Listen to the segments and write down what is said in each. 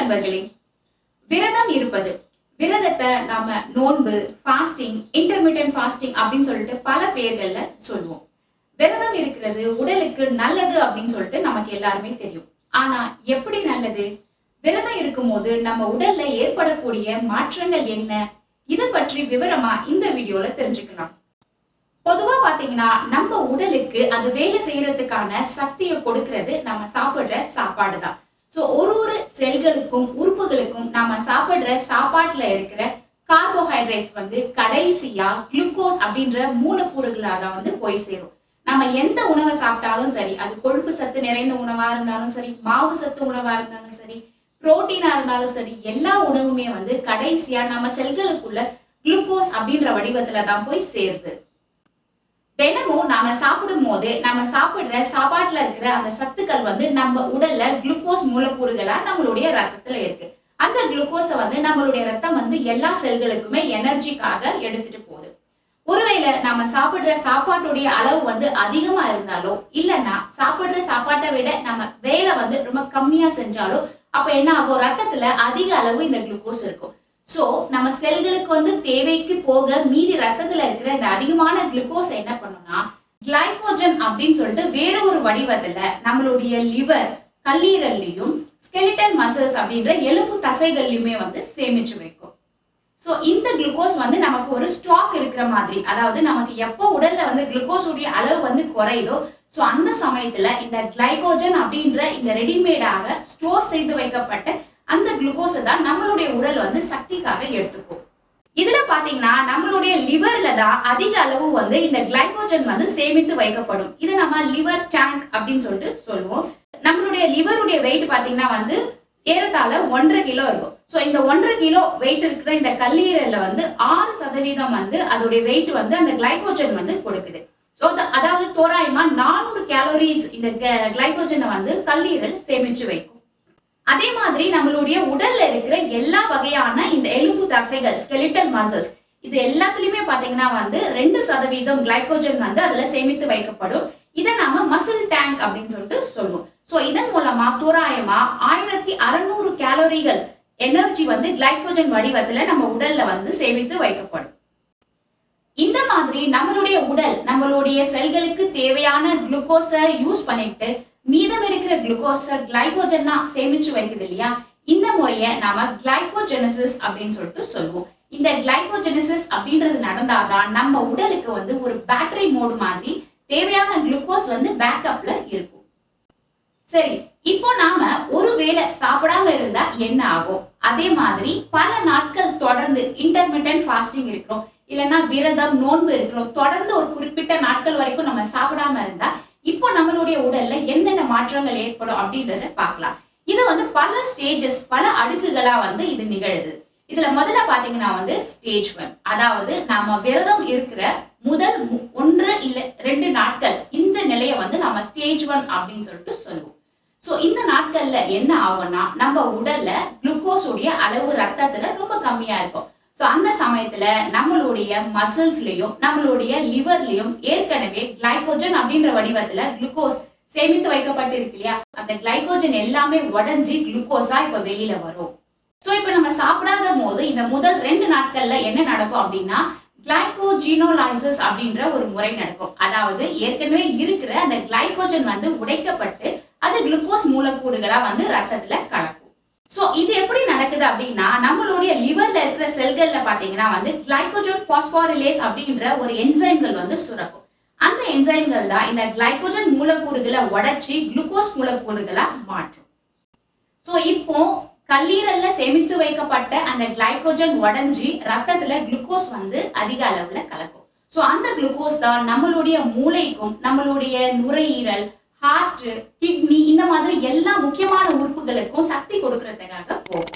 நண்பர்களே, விரதம் இருப்பது. விரதத்தை நாம நோன்பு, ஃபாஸ்டிங், இன்டர்மிட்டன்ட் ஃபாஸ்டிங் அப்படின்னு சொல்லிட்டு பல பேர்கள்ல சொல்லுவோம். விரதம் இருக்கிறது உடலுக்கு நல்லது அப்படின்னு சொல்லிட்டு நமக்கு எல்லாருமே தெரியும். ஆனா எப்படி நல்லது? விரதம் இருக்கும்போது நம்ம உடல்ல ஏற்படக்கூடிய மாற்றங்கள் என்ன? இதை பற்றி விவரமா இந்த வீடியோல தெரிஞ்சுக்கலாம். பொதுவா பாத்தீங்கன்னா நம்ம உடலுக்கு அது வேலை செய்யறதுக்கான சக்தியை கொடுக்கிறது நம்ம சாப்பிடுற சாப்பாடு தான். ஸோ ஒரு செல்களுக்கும் உறுப்புகளுக்கும் நாம சாப்பிடுற சாப்பாட்டுல இருக்கிற கார்போஹைட்ரேட்ஸ் கடைசியா குளுக்கோஸ் அப்படின்ற மூலக்கூறுகளாக தான் போய் சேரும். நம்ம எந்த உணவை சாப்பிட்டாலும் சரி, அது கொழுப்பு சத்து நிறைந்த உணவா இருந்தாலும் சரி, மாவு சத்து உணவா இருந்தாலும் சரி, புரோட்டீனா இருந்தாலும் சரி, எல்லா உணவுமே கடைசியா நம்ம செல்களுக்குள்ள குளுக்கோஸ் அப்படின்ற வடிவத்துல தான் போய் சேருது. தினமும் நாம சாப்பிடும் போது நம்ம சாப்பிடுற சாப்பாட்டுல இருக்கிற அந்த சத்துக்கள் நம்ம உடல்ல குளுக்கோஸ் மூலக்கூறுகளா நம்மளுடைய ரத்தத்துல இருக்கு. அந்த குளுக்கோஸை நம்மளுடைய ரத்தம் எல்லா செல்களுக்குமே எனர்ஜிக்காக எடுத்துட்டு போகுது. ஒருவேளை நம்ம சாப்பிடுற சாப்பாட்டுடைய அளவு அதிகமா இருந்தாலோ, இல்லைன்னா சாப்பிடுற சாப்பாட்டை விட நம்ம வேலை ரொம்ப கம்மியா செஞ்சாலோ, அப்ப என்ன ஆகும்? ரத்தத்துல அதிக அளவு இந்த குளுக்கோஸ் இருக்கும். சோ நம்ம செல்களுக்கு தேவைக்கு போக மீதி ரத்தத்துல இருக்கிற இந்த அதிகமான குளுக்கோஸ் என்ன பண்ணும்னா கிளைகோஜன் அப்படின்னு சொல்லிட்டு வேற ஒரு வடிவத்துல நம்மளுடைய லிவர், கல்லீரல்லையும் ஸ்கெலிட்டல் மசில்ஸ் அப்படின்ற எலும்பு தசைகள்லயுமே சேமிச்சு வைக்கும். சோ இந்த குளுக்கோஸ் நமக்கு ஒரு ஸ்டாக் இருக்கிற மாதிரி, அதாவது நமக்கு எப்போ உடல்ல குளுக்கோஸ் உடைய அளவு குறையுதோ, சோ அந்த சமயத்துல இந்த கிளைகோஜன் அப்படின்ற இந்த ரெடிமேடாக ஸ்டோர் செய்து வைக்கப்பட்ட அந்த குளுக்கோஸை தான் நம்மளுடைய உடல் சக்திக்காக எடுத்துக்கும். இதுல பாத்தீங்கன்னா நம்மளுடைய லிவர்ல தான் அதிக அளவு இந்த கிளைகோஜன் சேமித்து வைக்கப்படும். இதை நம்ம லிவர் டேங்க் அப்படின்னு சொல்லிட்டு சொல்லுவோம். நம்மளுடைய லிவருடைய வெயிட் பாத்தீங்கன்னா ஏறத்தாழ 1.5 கிலோ இருக்கும். ஸோ இந்த 1.5 கிலோ வெயிட் இருக்கிற இந்த கல்லீரல்ல 6% அதோடைய வெயிட் அந்த கிளைகோஜன் கொடுக்குது. ஸோ அதாவது தோராயமா 400 கேலோரிஸ் இந்த கிளைகோஜனை கல்லீரல் சேமிச்சு வைக்கும். அதே மாதிரி நம்மளுடைய உடல்ல இருக்கிற எல்லா வகையான இந்த எலும்பு தசைகள், ஸ்கெலிட்டல் மசில்ஸ், இது எல்லாத்துலயுமே பாத்தீங்கன்னா 2% கிளைகோஜன் அதுல சேமித்து வைக்கப்படும். இதை நாம மசில் டேங்க் அப்படின்னு சொல்லிட்டு சொல்லுவோம். சோ இதன் மூலமா தோராயமா 1600 கேலோரிகள் எனர்ஜி கிளைகோஜன் வடிவத்துல நம்ம உடல்ல சேமித்து வைக்கப்படும். இந்த மாதிரி நம்மளுடைய உடல் நம்மளுடைய செல்களுக்கு தேவையான குளுக்கோஸை யூஸ் பண்ணிட்டு மீதம் இருக்கிற குளுக்கோஸை கிளைகோஜனா சேமிச்சு வைக்குது இல்லையா? இந்த முறையை நாம கிளைகோஜெனசிஸ் அப்படின்னு சொல்லிட்டு சொல்லுவோம். இந்த கிளைகோஜெனசிஸ் அப்படின்றது நடந்தாதான் நம்ம உடலுக்கு ஒரு பேட்டரி மோடு மாதிரி தேவையான குளுக்கோஸ் பேக்கப்ல இருக்கும். சரி, இப்போ நாம ஒருவேளை சாப்பிடாம இருந்தா என்ன ஆகும்? அதே மாதிரி பல நாட்கள் தொடர்ந்து இன்டர்மிட்டன்ட் ஃபாஸ்டிங் இருக்கிறோம், இல்லைன்னா விரதம், நோன்பு இருக்கிறோம், தொடர்ந்து ஒரு குறிப்பிட்ட நாட்கள் வரைக்கும் நம்ம சாப்பிடாம இருந்தா இப்போ நம்மளுடைய உடல்ல என்னென்ன மாற்றங்கள் ஏற்படும் அப்படின்றத பார்க்கலாம். இது பல ஸ்டேஜஸ், பல அடுக்குகளா இது நிகழுது. இதுல முதல்ல பாத்தீங்கன்னா ஸ்டேஜ் 1, அதாவது நாம விரதம் இருக்கிற முதல் 1 இல்ல 2 நாட்கள் இந்த நிலையை நாம ஸ்டேஜ் 1 அப்படின்னு சொல்லிட்டு சொல்லுவோம். சோ இந்த நாட்கள்ல என்ன ஆகும்னா நம்ம உடல்ல குளுக்கோஸ் உடைய அளவு ரத்தத்துல ரொம்ப கம்மியா இருக்கும். சோ அந்த சமயத்துல நம்மளுடைய மசில்ஸ்லயும் நம்மளுடைய லிவர்லயும் ஏற்கனவே கிளைகோஜன் அப்படின்ற வடிவத்துல குளுக்கோஸ் சேமித்து வைக்கப்பட்டு இருக்கு இல்லையா? அந்த கிளைகோஜன் எல்லாமே உடஞ்சி குளுக்கோஸா இப்ப வெளியில வரும். சோ இப்ப நம்ம சாப்பிடாத போது இந்த முதல் 2 நாட்கள்ல என்ன நடக்கும் அப்படின்னா கிளைகோஜினோலைசிஸ் அப்படின்ற ஒரு முறை நடக்கும். அதாவது ஏற்கனவே இருக்கிற அந்த கிளைகோஜன் உடைக்கப்பட்டு அது குளுக்கோஸ் மூலக்கூறுகளா ரத்தத்துல கலக்கும். சோ இது எப்படி நடக்குது அப்படின்னா நம்மளுடைய லிவர்ல இருக்கிற செல்கள்ல பாத்தீங்கன்னா கிளைகோஜன் பாஸ்போரிலேஸ் அப்படின்ற ஒரு என்சைம்கள் சுரக்கும். அந்த என்சைம்கள் தான் இந்த கிளைகோஜன் மூலக்கூறுகளை உடைச்சி குளுக்கோஸ் மூலக்கூறுகளா மாற்றும். சோ இப்போ கல்லீரல்ல சேமித்து வைக்கப்பட்ட அந்த கிளைகோஜன் உடைஞ்சி ரத்தத்துல குளுக்கோஸ் அதிக அளவுல கலக்கும். சோ அந்த குளுக்கோஸ் தான் நம்மளுடைய மூளைக்கும், நம்மளுடைய நுரையீரல், ஹார்ட், கிட்னி, இந்த மாதிரி எல்லா முக்கியமான உறுப்புகளுக்கும் சக்தி கொடுக்கறதுக்காக போகும்.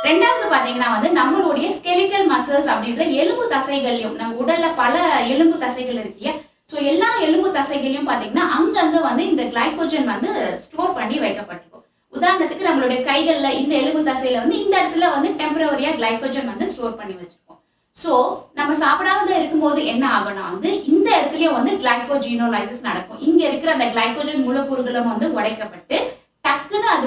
ரெண்டாவது பாத்தீங்கன்னா நம்மளுடைய ஸ்கெலிட்டல் மசில்ஸ் அப்படின்ற எலும்பு தசைகளையும், நம்ம உடல்ல பல எலும்பு தசைகள் இருக்கு. சோ எல்லா எலும்பு தசைகளையும் பாத்தீங்கன்னா அங்கங்க இந்த கிளைகோஜன் ஸ்டோர் பண்ணி வைக்கப்பட்டிருக்கும். உதாரணத்துக்கு நம்மளுடைய கைகள்ல இந்த எலும்பு தசையில இந்த இடத்துல டெம்பரவரியா கிளைகோஜன் ஸ்டோர் பண்ணி வச்சிருக்கோம். சோ நம்ம சாப்பிடாம இருக்கும்போது என்ன ஆகும்னா இந்த இடத்துலயும் கிளைகோஜினோலைசிஸ் நடக்கும். இங்க இருக்கிற அந்த கிளைகோஜன் மூலக்கூறுகளும் உடைக்கப்பட்டு டக்குன்னு அது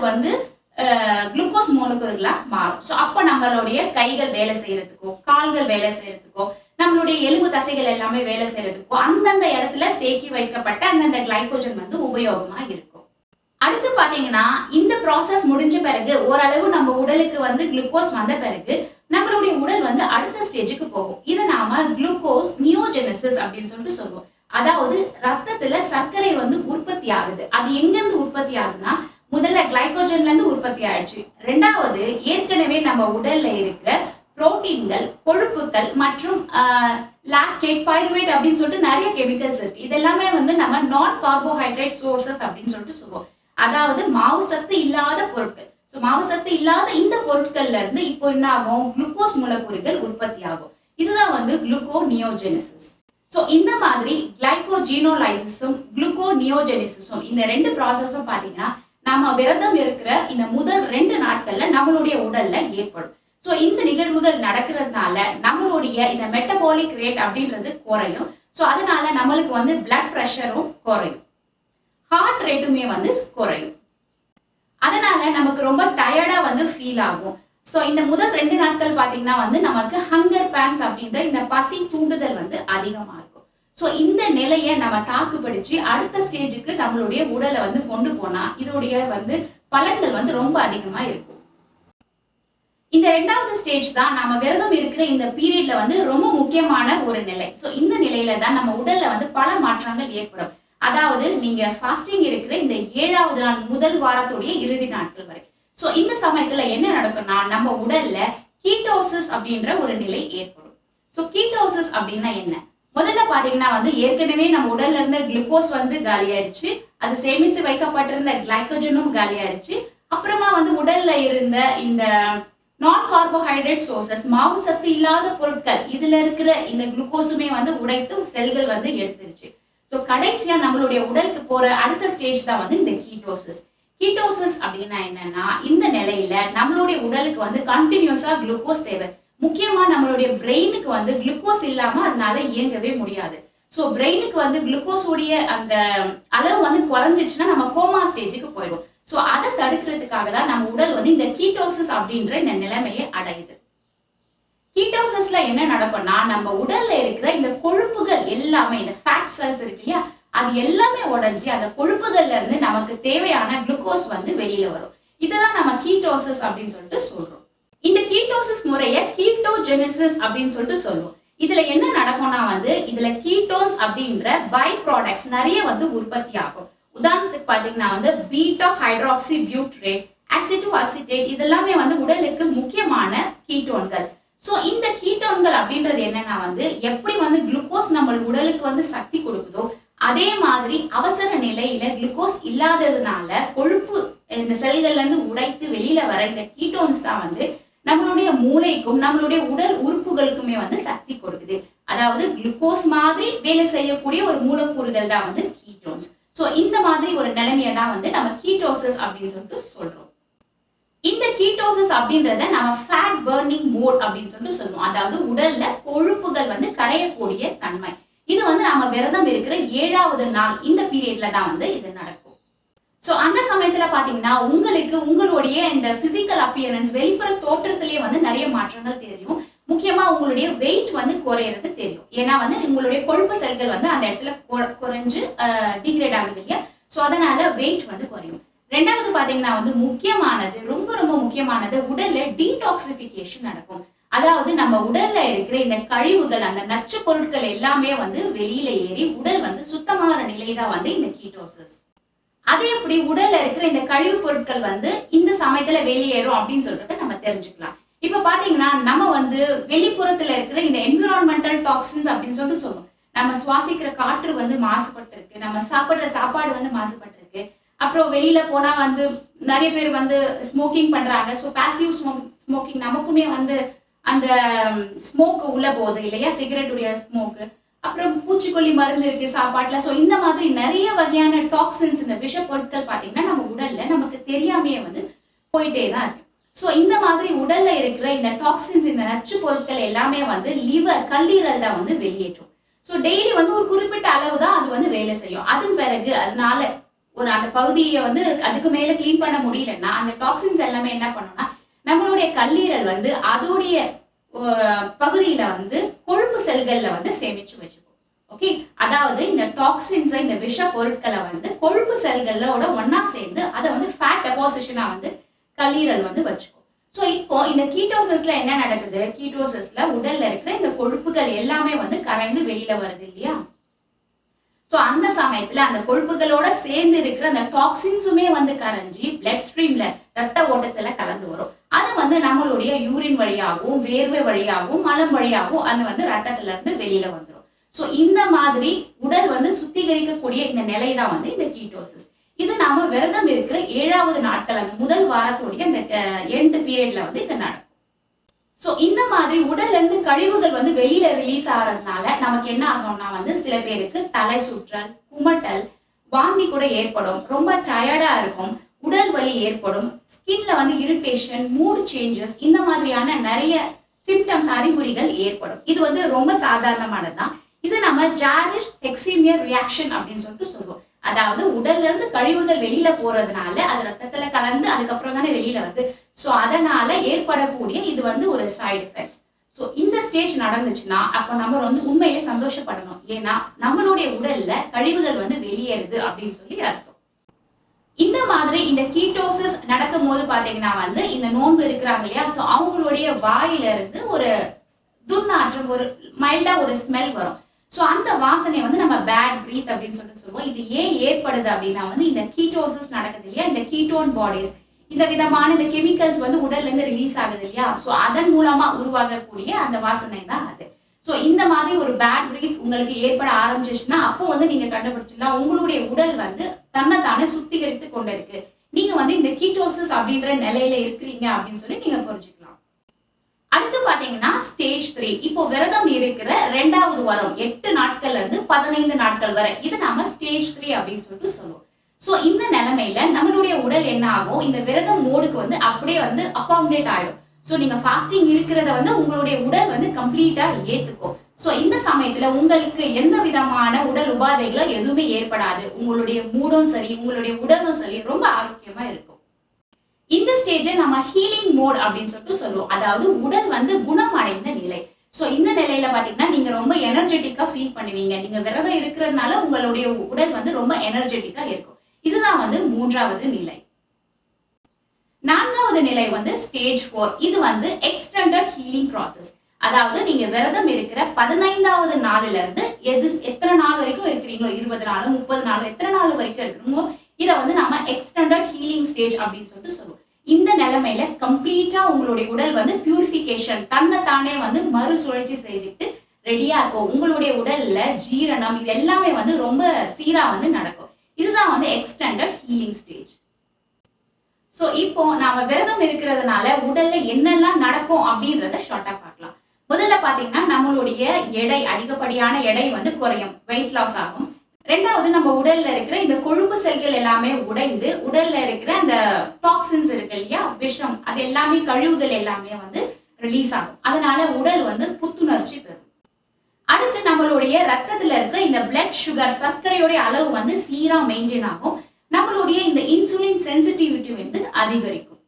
குளுக்கோஸ் மூலக்கூறுகளா மாறும். ஸோ அப்போ நம்மளுடைய கைகள் வேலை செய்யறதுக்கோ, கால்கள் வேலை செய்யறதுக்கோ, நம்மளுடைய எலும்பு தசைகள் எல்லாமே வேலை செய்யறதுக்கோ அந்தந்த இடத்துல தேக்கி வைக்கப்பட்ட அந்தந்த கிளைகோஜன் வந்து உபயோகமா இருக்கும். அடுத்து பாத்தீங்கன்னா இந்த ப்ராசஸ் முடிஞ்ச பிறகு ஓரளவு நம்ம உடலுக்கு வந்து குளுக்கோஸ் வந்த பிறகு நம்மளுடைய உடல் வந்து அடுத்த ஸ்டேஜுக்கு போகும். இதை நாம குளுக்கோ நியோஜெனிசிஸ் அப்படின்னு சொல்லிட்டு சொல்லுவோம். அதாவது ரத்தத்துல சர்க்கரை வந்து உற்பத்தி ஆகுது. அது எங்கிருந்து உற்பத்தி ஆகுதுன்னா, முதல்ல கிளைகோஜன்ல இருந்து உற்பத்தி ஆயிடுச்சு. ரெண்டாவது ஏற்கனவே நம்ம உடல்ல இருக்கிற புரோட்டீன்கள், கொழுப்புகள் மற்றும் லாக்டேட், பைருவேட் அப்படின்னு சொல்லிட்டு நிறைய கெமிக்கல்ஸ் இருக்கு. இதெல்லாமே வந்து நம்ம நான் கார்போஹைட்ரேட் சோர்சஸ் அப்படின்னு சொல்லிட்டு சொல்லுவோம். அதாவது மாவு சத்து இல்லாத பொருட்கள். ஸோ மாவு சத்து இல்லாத இந்த பொருட்கள்ல இருந்து இப்போ என்ன ஆகும், குளுக்கோஸ் மூலக்கூறுகள் உற்பத்தி ஆகும். இதுதான் வந்து குளுக்கோ நியோஜெனிசிஸ். ஸோ இந்த மாதிரி கிளைகோஜீனோலைசிஸும் குளுக்கோ நியோஜெனிசிஸும் இந்த ரெண்டு ப்ராசஸும் பார்த்தீங்கன்னா நம்ம விரதம் இருக்கிற இந்த முதல் 2 நாட்கள்ல நம்மளுடைய உடல்ல ஏற்படும். ஸோ இந்த நிகழ்வுகள் நடக்கிறதுனால நம்மளுடைய இந்த மெட்டபாலிக் ரேட் அப்படின்றது குறையும். ஸோ அதனால நம்மளுக்கு வந்து பிளட் ப்ரெஷரும் குறையும், ஹார்ட் ரேட்டுமே வந்து குறையும். அதனால நமக்கு ரொம்ப டயர்டா வந்து ஃபீல் ஆகும். ஸோ இந்த முதல் 2 நாட்கள் பார்த்தீங்கன்னா வந்து நமக்கு ஹங்கர் பேன்ஸ் அப்படின்ற இந்த பசி தூண்டுதல் வந்து அதிகமா இருக்கும். ஸோ இந்த நிலையை நம்ம தாக்குப்பிடிச்சு அடுத்த ஸ்டேஜுக்கு நம்மளுடைய உடலை வந்து கொண்டு போனா இதோடைய வந்து பலன்கள் வந்து ரொம்ப அதிகமா இருக்கும். இந்த 2வது ஸ்டேஜ் தான் நம்ம விரதம் இருக்கிற இந்த பீரியட்ல வந்து ரொம்ப முக்கியமான ஒரு நிலை. ஸோ இந்த நிலையில தான் நம்ம உடல்ல வந்து பல மாற்றங்கள் ஏற்படும். அதாவது நீங்க ஃபாஸ்டிங் இருக்கிற இந்த 7வது நாள் முதல் வாரத்துடைய இறுதி நாட்கள் வரை. ஸோ இந்த சமயத்துல என்ன நடக்கும்னா நம்ம உடல்ல கீட்டோசிஸ் அப்படின்ற ஒரு நிலை ஏற்படும். ஸோ கீட்டோசிஸ் அப்படின்னா என்ன? முதல்ல பாத்தீங்கன்னா வந்து ஏற்கனவே நம்ம உடல்ல இருந்த குளுக்கோஸ் வந்து காலியாயிடுச்சு, அது சேமித்து வைக்கப்பட்டிருந்த கிளைகோஜனும் காலியாயிடுச்சு. அப்புறமா வந்து உடல்ல இருந்த இந்த நான் கார்போஹைட்ரேட் சோர்சஸ், மாவு சத்து இல்லாத பொருட்கள், இதுல இருக்கிற இந்த குளுக்கோஸுமே வந்து உடைத்து செல்கள் வந்து எடுத்துருச்சு. ஸோ கடைசியா நம்மளுடைய உடலுக்கு போற அடுத்த ஸ்டேஜ் தான் வந்து இந்த கீட்டோசிஸ். கீட்டோசிஸ் அப்படின்னா என்னன்னா, இந்த நிலையில நம்மளுடைய உடலுக்கு வந்து கண்டினியூஸா குளுக்கோஸ் தேவை. முக்கியமா நம்மளுடைய பிரெயினுக்கு வந்து குளுக்கோஸ் இல்லாம அதனால இயங்கவே முடியாது. ஸோ பிரெயினுக்கு வந்து குளுக்கோஸோடைய அந்த அளவு வந்து குறைஞ்சிடுச்சுன்னா நம்ம கோமா ஸ்டேஜுக்கு போயிடும். ஸோ அதை தடுக்கிறதுக்காக தான் நம்ம உடல் வந்து இந்த கீட்டோசிஸ் அப்படின்ற இந்த நிலைமையை அடையுது. கீட்டோசிஸ்ல என்ன நடக்கும்னா, நம்ம உடல்ல இருக்கிற இந்த கொழுப்புகள் எல்லாமே, இந்த ஃபேட் செல்ஸ் இருக்கு இல்லையா, அது எல்லாமே உடைஞ்சு அந்த கொழுப்புகள்ல இருந்து நமக்கு தேவையான குளுக்கோஸ் வந்து வெளியில வரும். இதுதான் நம்ம கீட்டோசிஸ் அப்படின்னு சொல்லிட்டு சொல்றோம். இந்த கீட்டோசிஸ் முறையை கீட்டோஜெனிசிஸ் அப்படின்னு சொல்லிட்டு சொல்லுவோம். இதுல என்ன நடக்கும்னா வந்து இதுல கீட்டோன்ஸ் அப்படின்ற பை ப்ராடக்ட்ஸ் நிறைய வந்து உற்பத்தி ஆகும். உதாரணத்துக்கு பாத்தீங்கன்னா வந்து beta hydroxy butyrate, aceto acetate, இதெல்லாமே வந்து உடலுக்கு முக்கியமான கீட்டோன்கள். ஸோ இந்த கீட்டோன்கள் அப்படின்றது என்னன்னா வந்து எப்படி வந்து குளுக்கோஸ் நம்ம உடலுக்கு வந்து சக்தி கொடுக்குதோ அதே மாதிரி அவசர நிலையில குளுக்கோஸ் இல்லாததுனால கொழுப்பு இந்த செல்கள்ல இருந்து உடைத்து வெளியில வர இந்த கீட்டோன்ஸ் தான் வந்து நம்மளுடைய மூளைக்கும் நம்மளுடைய உடல் உறுப்புகளுக்குமே வந்து சக்தி கொடுக்குது. அதாவது குளுக்கோஸ் மாதிரி வேலை செய்யக்கூடிய ஒரு மூலக்கூறுகள் தான் வந்து கீட்டோன்ஸ். ஸோ இந்த மாதிரி ஒரு நிலைமையை தான் வந்து நம்ம கீட்டோசிஸ் அப்படின்னு சொல்லிட்டு சொல்றோம். இந்த கீட்டோசிஸ் அப்படின்றத நம்ம ஃபேட் பர்னிங் மோட் அப்படின்னு சொல்லிட்டு சொல்லுவோம். அதாவது உடல்ல கொழுப்புகள் வந்து கரையக்கூடிய தன்மை. இது வந்து நம்ம விரதம் இருக்கிற 7வது நாள் இந்த பீரியட்ல தான் வந்து இது நடக்கும். ஸோ அந்த சமயத்துல பாத்தீங்கன்னா உங்களுக்கு உங்களுடைய இந்த பிசிக்கல் அப்பியரன்ஸ், வெளிப்புற தோற்றத்திலேயே வந்து நிறைய மாற்றங்கள் தெரியும். முக்கியமா உங்களுடைய வெயிட் வந்து குறையிறது தெரியும். ஏன்னா வந்து உங்களுடைய கொழுப்பு செல்கள் வந்து அந்த இடத்துல குறைஞ்சு டிகிரேட் ஆகுது இல்லையா, ஸோ அதனால வெயிட் வந்து குறையும். ரெண்டாவது பாத்தீங்கன்னா வந்து முக்கியமானது, ரொம்ப ரொம்ப முக்கியமானது, உடல்ல டீடாக்சிபிகேஷன் நடக்கும். அதாவது நம்ம உடல்ல இருக்கிற இந்த கழிவுகள், அந்த நச்சு பொருட்கள் எல்லாமே வந்து வெளியில ஏறி உடல் வந்து சுத்தமான நிலைதான் வந்து இந்த கீட்டோசிஸ். அதே எப்படி உடல்ல இருக்கிற இந்த கழிவு பொருட்கள் வந்து இந்த சமயத்துல வெளியேறும் அப்படின்னு சொல்றத நம்ம தெரிஞ்சுக்கலாம். இப்ப பாத்தீங்கன்னா நம்ம வந்து வெளிப்புறத்துல இருக்கிற இந்த என்விரான்மெண்டல் டாக்ஸின்ஸ் அப்படின்னு சொல்லிட்டு சொல்லுவோம். நம்ம சுவாசிக்கிற காற்று வந்து மாசுபட்டு இருக்கு, நம்ம சாப்பிடுற சாப்பாடு வந்து மாசுபட்டு இருக்கு, அப்புறம் வெளியில போனா வந்து நிறைய பேர் வந்து ஸ்மோக்கிங் பண்றாங்க. ஸோ பாசிவ் ஸ்மோக்கிங் நமக்குமே வந்து அந்த ஸ்மோக் உள்ள போகுது இல்லையா, சிகரெட்டுடைய ஸ்மோக்கு, அப்புறம் பூச்சிக்கொல்லி மருந்து இருக்கு சாப்பாட்டுல. ஸோ இந்த மாதிரி நிறைய வகையான டாக்ஸின்ஸ், இந்த விஷ பொருட்கள் பார்த்தீங்கன்னா நம்ம உடல்ல நமக்கு தெரியாமையே வந்து போயிட்டே தான் இருக்கு. ஸோ இந்த மாதிரி உடல்ல இருக்கிற இந்த டாக்ஸின்ஸ், இந்த நச்சு பொருட்கள் எல்லாமே வந்து லிவர், கல்லீரல் தான் வந்து வெளியேற்றும். ஸோ டெய்லி வந்து ஒரு குறிப்பிட்ட அளவு தான் அது வந்து வேலை செய்யும். அதன் பிறகு அதனால ஒரு அந்த பகுதியை வந்து அதுக்கு மேல கிளீன் பண்ண முடியலன்னா அந்த டாக்ஸின்ஸ் எல்லாமே என்ன பண்ணும்னா நம்மளுடைய கல்லீரல் வந்து அதோடைய பகுதியில வந்து கொழுப்பு செல்கள்ல வந்து சேமிச்சு வச்சுக்கும். ஓகே, அதாவது இந்த டாக்ஸின்ஸ் இந்த விஷ பொருட்களை வந்து கொழுப்பு செல்களோட ஒன்னா சேர்ந்து அதை வந்து ஃபேட் டெபாசிஷனா வந்து கல்லீரல் வந்து வச்சுக்கும். ஸோ இப்போ இந்த கீட்டோசிஸ்ல என்ன நடக்குது, கீட்டோசிஸ்ல உடல்ல இருக்கிற இந்த கொழுப்புகள் எல்லாமே வந்து கரைந்து வெளியில வருது இல்லையா. ஸோ அந்த சமயத்துல அந்த கொழுப்புகளோட சேர்ந்து இருக்கிற அந்த டாக்ஸின்ஸுமே வந்து கரைஞ்சி பிளட் ஸ்ட்ரீம்ல ரத்த ஓட்டத்துல கலந்து வரும். அது வந்து நம்மளுடைய யூரின் வழியாகவும் வேர்வை வழியாகவும் மலம் வழியாகவும் அது வந்து ரத்தத்துல இருந்து வெளியில வந்துடும். ஸோ இந்த மாதிரி உடல் வந்து சுத்திகரிக்கக்கூடிய இந்த நிலை தான் வந்து இந்த கீட்டோசிஸ். இது நாம விரதம் இருக்கிற 7வது நாட்கள் அந்த முதல் வாரத்துடைய அந்த எண்ட் பீரியட்ல வந்து இது நடக்கும். ஸோ இந்த மாதிரி உடல்ல இருந்து கழிவுகள் வந்து வெளியில ரிலீஸ் ஆகிறதுனால நமக்கு என்ன ஆகும்னா வந்து சில பேருக்கு தலை சுற்றல், குமட்டல், வாந்தி கூட ஏற்படும், ரொம்ப டயர்டா இருக்கும், உடல் வலி ஏற்படும், ஸ்கின்ல வந்து இரிட்டேஷன், மூட் சேஞ்சஸ், இந்த மாதிரியான நிறைய சிம்டம்ஸ் அறிகுறிகள் ஏற்படும். இது வந்து ரொம்ப சாதாரணமானதுதான். இது நம்ம ஜாரிஷ் ஹெக்ஸீமியா ரியாக்ஷன் அப்படின்னு சொல்லிட்டு சொல்லுவோம். அதாவது உடல்ல இருந்து கழிவுகள் வெளியில போறதுனால அது ரத்தத்துல கலந்து அதுக்கப்புறம் தானே வெளியில வருது. ஸோ அதனால ஏற்படக்கூடிய இது வந்து ஒரு சைடு எஃபெக்ட்ஸ். ஸோ இந்த ஸ்டேஜ் நடந்துச்சுன்னா அப்போ நம்ம வந்து உண்மையிலே சந்தோஷப்படணும். ஏன்னா நம்மளுடைய உடல்ல கழிவுகள் வந்து வெளியேறுது அப்படின்னு சொல்லி அர்த்தம். இந்த மாதிரி இந்த கீட்டோசிஸ் நடக்கும் போது பாத்தீங்கன்னா வந்து இந்த நோன்பு இருக்கிறாங்க இல்லையா, ஸோ அவங்களுடைய வாயில இருந்து ஒரு துர்நாற்றம், ஒரு மைல்டா ஒரு ஸ்மெல் வரும். ஸோ அந்த வாசனை வந்து நம்ம பேட் பிரீத் அப்படின்னு சொல்லிட்டு சொல்லுவோம். இது ஏன் ஏற்படுது அப்படின்னா வந்து இந்த கீட்டோசிஸ் நடக்குது இல்லையா, இந்த கீட்டோன் பாடிஸ், இந்த விதமான இந்த கெமிக்கல்ஸ் வந்து உடல்ல இருந்து ரிலீஸ் ஆகுது இல்லையா, ஸோ அதன் மூலமா உருவாகக்கூடிய அந்த வாசனை தான் அது. ஸோ இந்த மாதிரி ஒரு பேட் பிரீத் உங்களுக்கு ஏற்பட ஆரம்பிச்சிச்சுன்னா அப்போ வந்து நீங்க கண்டுபிடிச்சிடலாம் உங்களுடைய உடல் வந்து தன்னைத்தானே சுத்திகரித்து கொண்டிருக்கு, நீங்க வந்து இந்த கீட்டோசிஸ் அப்படின்ற நிலையில இருக்கிறீங்க அப்படின்னு சொல்லி நீங்க புரிஞ்சுக்கலாம். அடுத்து பாத்தீங்கன்னா ஸ்டேஜ் 3. இப்போ விரதம் இருக்கிற 2வது வாரம் 8 நாட்கள்ல இருந்து 15 நாட்கள் வரை இது நாம ஸ்டேஜ் 3 அப்படின்னு சொல்லிட்டு சொல்லுவோம். ஸோ இந்த நிலைமையில நம்மளுடைய உடல் என்ன ஆகும், இந்த விரதம் மோடுக்கு வந்து அப்படியே வந்து அகாமடேட் ஆயிடும். ஸோ நீங்க ஃபாஸ்டிங் இருக்கிறத வந்து உங்களுடைய உடல் வந்து கம்ப்ளீட்டா ஏத்துக்கும். ஸோ இந்த சமயத்துல உங்களுக்கு எந்த விதமான உடல் உபாதைகளும் எதுவுமே ஏற்படாது. உங்களுடைய மூடும் சரி, உங்களுடைய உடலும் சரி ரொம்ப ஆரோக்கியமா இருக்கும். இந்த ஸ்டேஜை நம்ம ஹீலிங் மோட் அப்படின்னு சொல்லிட்டு சொல்லுவோம். அதாவது உடல் வந்து குணமடைந்த நிலை. ஸோ இந்த நிலையில பாத்தீங்கன்னா நீங்க ரொம்ப எனர்ஜெட்டிக்கா ஃபீல் பண்ணுவீங்க. நீங்க விரதம் இருக்கிறதுனால உங்களுடைய உடல் வந்து ரொம்ப எனர்ஜெட்டிக்கா இருக்கும். இதுதான் வந்து 3வது நிலை. 4வது நிலை வந்து ஸ்டேஜ் 4. இது வந்து எக்ஸ்டெண்டட் ஹீலிங் ப்ராசஸ். அதாவது நீங்க விரதம் இருக்கிற 15வது நாள்ல இருந்து எத்தனை நாள் வரைக்கும் இருக்கிறீங்களோ, 20 நாள் 30 நாள் எத்தனை நாள் வரைக்கும் இருக்கணுமோ இதை வந்து நம்ம எக்ஸ்டெண்டட் ஹீலிங் ஸ்டேஜ் அப்படின்னு சொல்லிட்டு சொல்லுவோம். இந்த நிலைமையில கம்ப்ளீட்டா உங்களுடைய உடல் வந்து பியூரிஃபிகேஷன் தன்னைத்தானே வந்து மறுசுழற்சி செஞ்சுட்டு ரெடியா இருக்கும். உங்களுடைய உடல்ல ஜீரணம் இது எல்லாமே வந்து ரொம்ப சீரா வந்து நடக்கும். இதுதான் வந்து எக்ஸ்டெண்டட் ஹீலிங் ஸ்டேஜ். ஸோ இப்போ நாம விரதம் இருக்கிறதுனால உடல்ல என்னெல்லாம் நடக்கும் அப்படின்றத ஷார்ட்டா பார்க்கலாம். முதல்ல பாத்தீங்கன்னா நம்மளுடைய எடை, அதிகப்படியான எடை வந்து குறையும், வெயிட் லாஸ் ஆகும். 2வது நம்ம உடல்ல இருக்கிற இந்த கொழுப்பு செல்கள் எல்லாமே உடைந்து உடல்ல இருக்கிற அந்த டாக்ஸின்ஸ் இருக்கு இல்லையா, விஷம், அது எல்லாமே கழிவுகள் எல்லாமே வந்து ரிலீஸ் ஆகும். அதனால உடல் வந்து புத்துணர்ச்சி பெறும். அடுத்து நம்மளுடைய ரத்தத்துல இருக்கிற இந்த பிளட் சுகர், சர்க்கரையோடைய அளவு வந்து சீரா மெயின்டைன் ஆகும். நம்மளுடைய இந்த இன்சுலின் சென்சிட்டிவிட்டி வந்து அதிகரிக்கும்.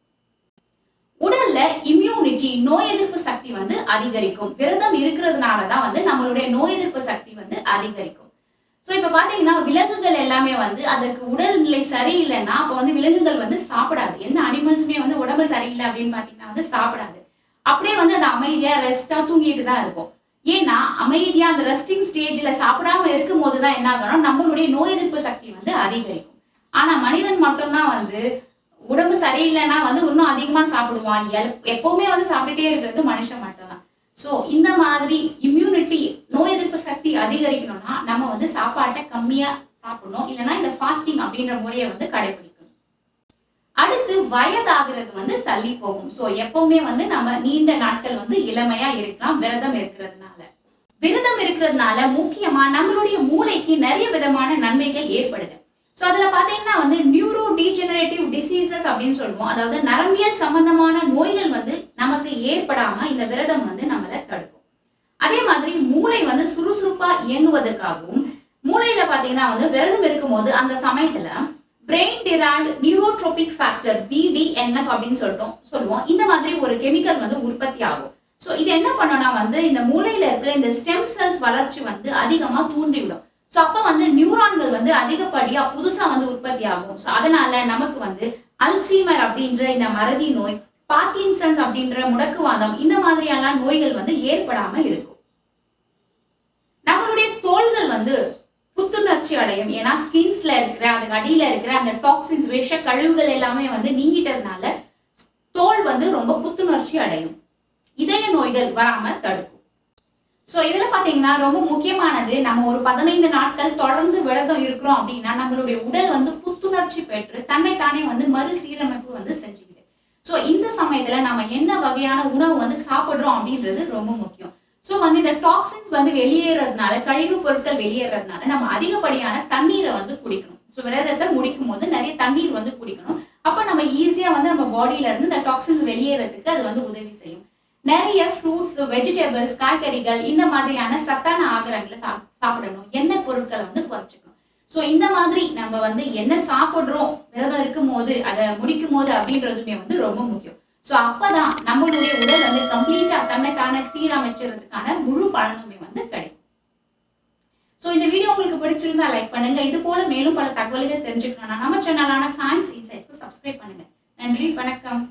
உடல்ல இம்யூனிட்டி, நோய் எதிர்ப்பு சக்தி வந்து அதிகரிக்கும். விரதம் இருக்கிறதுனாலதான் வந்து நம்மளுடைய நோய் எதிர்ப்பு சக்தி வந்து அதிகரிக்கும். ஸோ இப்போ பார்த்தீங்கன்னா விலங்குகள் எல்லாமே வந்து அதற்கு உடல்நிலை சரியில்லைன்னா அப்போ வந்து விலங்குகள் வந்து சாப்பிடாது. எந்த அனிமல்ஸுமே வந்து உடம்பு சரியில்லை அப்படின்னு பார்த்தீங்கன்னா வந்து சாப்பிடாது. அப்படியே வந்து அந்த அமைதியா ரெஸ்டா தூங்கிட்டு தான் இருக்கும். ஏன்னா அமைதியா அந்த ரெஸ்டிங் ஸ்டேஜ்ல சாப்பிடாம இருக்கும் போது தான் என்ன ஆகணும், நம்மளுடைய நோய் எதிர்ப்பு சக்தி வந்து அதிகரிக்கும். ஆனா மனிதன் மட்டும்தான் வந்து உடம்பு சரியில்லைன்னா வந்து இன்னும் அதிகமா சாப்பிடுவான். எப்பவுமே வந்து சாப்பிட்டுட்டே இருக்கிறது மனுஷன் மட்டும்தான். ஸோ இந்த மாதிரி இம்யூனிட்டி, நோய் எதிர்ப்பு சக்தி அதிகரிக்கணும்னா நம்ம வந்து சாப்பாட்டை கம்மியா சாப்பிடணும், இல்லைன்னா இந்த ஃபாஸ்டிங் அப்படின்ற முறையை வந்து கடைபிடிக்கணும். அடுத்து வயதாகிறது வந்து தள்ளி போகும். ஸோ எப்பவுமே வந்து நம்ம நீண்ட நாட்கள் வந்து இளமையா இருக்கலாம் விரதம் இருக்கிறதுனால. விரதம் இருக்கிறதுனால முக்கியமா நம்மளுடைய மூளைக்கு நிறைய விதமான நன்மைகள் ஏற்படுது. ஸோ அதுல பாத்தீங்கன்னா வந்து நியூரோ டீஜெனரேட்டிவ் டிசீசஸ் அப்படின்னு சொல்லுவோம். அதாவது நரம்பியல் சம்பந்தமான நோய்கள் வந்து நமக்கு ஏற்படாம இந்த விரதம் வந்து நம்மளை தடுக்கும். அதே மாதிரி மூளை வந்து சுறுசுறுப்பா இயங்குவதற்காகவும், மூளையில பாத்தீங்கன்னா வந்து விரதம் இருக்கும் போது அந்த சமயத்துல brain derived neurotrophic factor BDNF அப்படின்னு சொல்லுவோம். இந்த மாதிரி ஒரு கெமிக்கல் வந்து உற்பத்தி ஆகும். ஸோ இது என்ன பண்ணோம்னா வந்து இந்த மூளையில இருக்கிற இந்த ஸ்டெம் செல்ஸ் வளர்ச்சி வந்து அதிகமாக தூண்டிவிடும். ஸோ அப்போ வந்து நியூரான்கள் வந்து அதிகப்படியா புதுசா வந்து உற்பத்தி ஆகும். ஸோ அதனால நமக்கு வந்து அல்சீமர் அப்படின்ற இந்த மறதி நோய், பார்க்கின்சன்ஸ் அப்படின்ற முடக்குவாதம், இந்த மாதிரியான நோய்கள் வந்து ஏற்படாம இருக்கும். நம்மளுடைய தோள்கள் வந்து புத்துணர்ச்சி அடையும். ஏன்னா ஸ்கின்ஸ்ல இருக்கிற அதுக்கு அடியில இருக்கிற அந்த டாக்ஸின்ஸ், விஷ கழிவுகள் எல்லாமே வந்து நீங்கிட்டதுனால தோல் வந்து ரொம்ப புத்துணர்ச்சி அடையும். இதய நோய்கள் வராம தடுக்கும். ஸோ இதுல பாத்தீங்கன்னா ரொம்ப முக்கியமானது, நம்ம ஒரு 15 நாட்கள் தொடர்ந்து விரதம் இருக்கிறோம் அப்படின்னா நம்மளுடைய உடல் வந்து புத்துணர்ச்சி பெற்று தன்னைத்தானே வந்து மறுசீரமைப்பு வந்து செஞ்சுக்குது. ஸோ இந்த சமயத்துல நம்ம என்ன வகையான உணவு வந்து சாப்பிடுறோம் அப்படின்றது ரொம்ப முக்கியம். ஸோ வந்து இந்த டாக்ஸின்ஸ் வந்து வெளியேறதுனால, கழிவு பொருட்கள் வெளியேறதுனால நம்ம அதிகப்படியான தண்ணீரை வந்து குடிக்கணும். ஸோ விரதத்தை முடிக்கும் போது நிறைய தண்ணீர் வந்து குடிக்கணும். அப்ப நம்ம ஈஸியா வந்து நம்ம பாடியில இருந்து இந்த டாக்ஸின்ஸ் வெளியேறதுக்கு அது வந்து உதவி செய்யும். நிறைய ஃப்ரூட்ஸ், வெஜிடபிள்ஸ், காய்கறிகள், இந்த மாதிரியான சத்தான ஆகாரங்களை சாப்பிடணும். எண்ணெய் பொருட்களை வந்து குறைச்சிக்கணும். ஸோ இந்த மாதிரி நம்ம வந்து என்ன சாப்பிடுறோம் விரதம் இருக்கும் போது, அதை முடிக்கும் போது அப்படின்றதுமே வந்து ரொம்ப முக்கியம். ஸோ அப்பதான் நம்மளுடைய உடல் வந்து கம்ப்ளீட்டா தன்னைத்தான சீரமைச்சதுக்கான முழு பலனுமே வந்து கிடைக்கும். ஸோ இந்த வீடியோ உங்களுக்கு பிடிச்சிருந்தா லைக் பண்ணுங்க. இது போல மேலும் பல தகவல்கள் தெரிஞ்சுக்கணும்னா நம்ம சேனலான சயின்ஸ் இன்சைட்ஸ்க்கு சப்ஸ்கிரைப் பண்ணுங்க. நன்றி, வணக்கம்.